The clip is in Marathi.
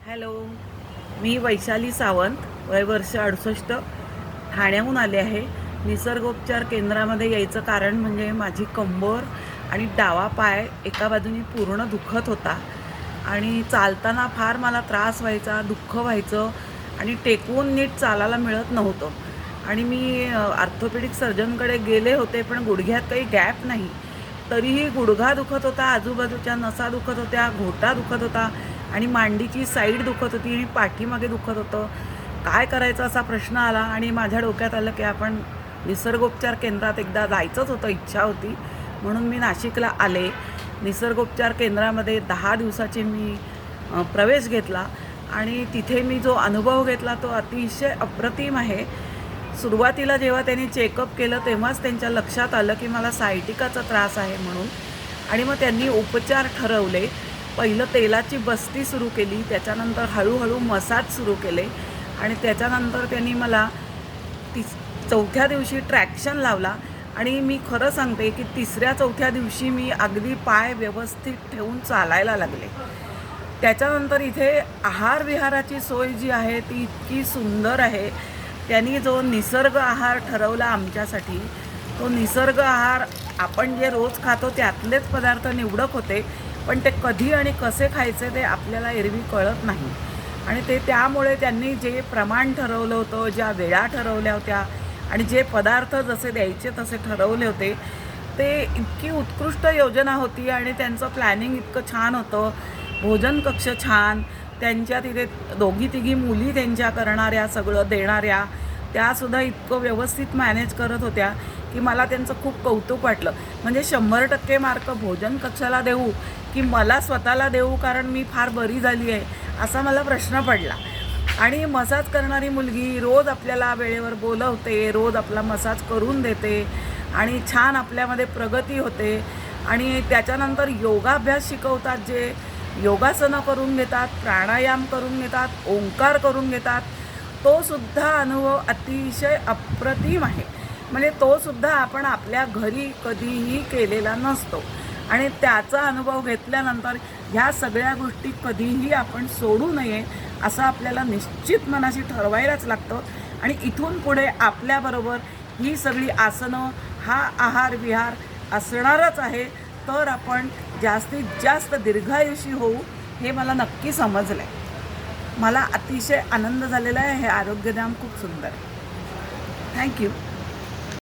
हॅलो, मी वैशाली सावंत, वय वर्ष 68, ठाण्याहून आले आहे. निसर्गोपचार केंद्रामध्ये यायचं कारण म्हणजे माझी कंबर आणि डावा पाय एका बाजूनी पूर्ण दुखत होता आणि चालताना फार मला त्रास व्हायचा, दुःख व्हायचं आणि टेकवून नीट चालायला मिळत नव्हतं. आणि मी ऑर्थोपेडिक सर्जनकडे गेले होते, पण गुडघ्यात काही गॅप नाही. तरीही गुडघा दुखत होता, आजूबाजूच्या नसा दुखत होत्या, घोटा दुखत होता आणि मांडीची साईड दुखत होती आणि पाठीमागे दुखत होतं. काय करायचं असा प्रश्न आला आणि माझ्या डोक्यात आलं की आपण निसर्गोपचार केंद्रात एकदा जायचंच होतं, इच्छा होती. म्हणून मी नाशिकला आले. निसर्गोपचार केंद्रामध्ये 10 दिवसाचे मी प्रवेश घेतला आणि तिथे मी जो अनुभव घेतला तो अतिशय अप्रतिम आहे. सुरुवातीला जेव्हा त्यांनी चेकअप केलं तेव्हाच त्यांच्या लक्षात आलं की मला सायटिकाचा त्रास आहे म्हणून. आणि मग त्यांनी उपचार ठरवले. पहिलं तेलाची बस्ती सुरू केली, त्याच्यानंतर हळूहळू मसाज सुरू केले आणि त्याच्यानंतर त्यांनी मला चौथ्या दिवशी ट्रॅक्शन लावला. आणि मी खरं सांगते की 3ऱ्या-4थ्या दिवशी मी अगदी पाय व्यवस्थित ठेवून चालायला लागले. त्याच्यानंतर इथे आहार विहाराची सोय जी आहे ती इतकी सुंदर आहे. त्यांनी जो निसर्ग आहार ठरवला आमच्यासाठी, तो निसर्ग आहार आपण जे रोज खातो त्यातलेच पदार्थ निवडक होते, पण ते कधी आणि कसे खायचे ते आपल्याला एरवी कळत नाही. आणि ते त्यामुळे त्यांनी जे प्रमाण ठरवलं होतं, ज्या वेळा ठरवल्या होत्या आणि जे पदार्थ जसे द्यायचे तसे ठरवले होते, ते इतकी उत्कृष्ट योजना होती आणि त्यांचं प्लॅनिंग इतकं छान होतं. भोजन कक्ष छान, त्यांच्या तिथे 2-3 मुली त्यांच्या करणाऱ्या, सगळं देणाऱ्या, त्यासुद्धा इतकं व्यवस्थित मॅनेज करत होत्या की मला त्यांचं खूप कौतुक वाटलं. म्हणजे 100% मार्क भोजन कक्षाला देऊ की मला स्वतःला देऊ, कारण मी फार बरी झाली आहे असा मला प्रश्न पडला. आणि मसाज करणारी मुलगी रोज आपल्याला वेळेवर बोलवते, रोज आपला मसाज करून देते आणि छान आपल्यामध्ये प्रगती होते. आणि त्याच्यानंतर योगाभ्यास शिकवतात, जे योगासनं करून घेतात, प्राणायाम करून घेतात, ओंकार करून घेतात. तो सुद्धा अनुभव अतिशय अप्रतिम आहे. म्हणजे तो सुद्धा आपण आपल्या घरी कधीही केलेला नसतो आणि त्याचा अनुभव घेतल्यानंतर ह्या सगळ्या गोष्टी कधीही आपण सोडू नये असं आपल्याला निश्चित मनाशी ठरवायलाच लागतं. आणि इथून पुढे आपल्याबरोबर ही सगळी आसनं, हा आहार विहार असणारच आहे. तर आपण जास्तीत जास्त दीर्घायुषी होऊ हे मला नक्की समजलं आहे. मला अतिशय आनंद झालेला आहे. हे आरोग्यधाम खूप सुंदर आहे. थँक्यू.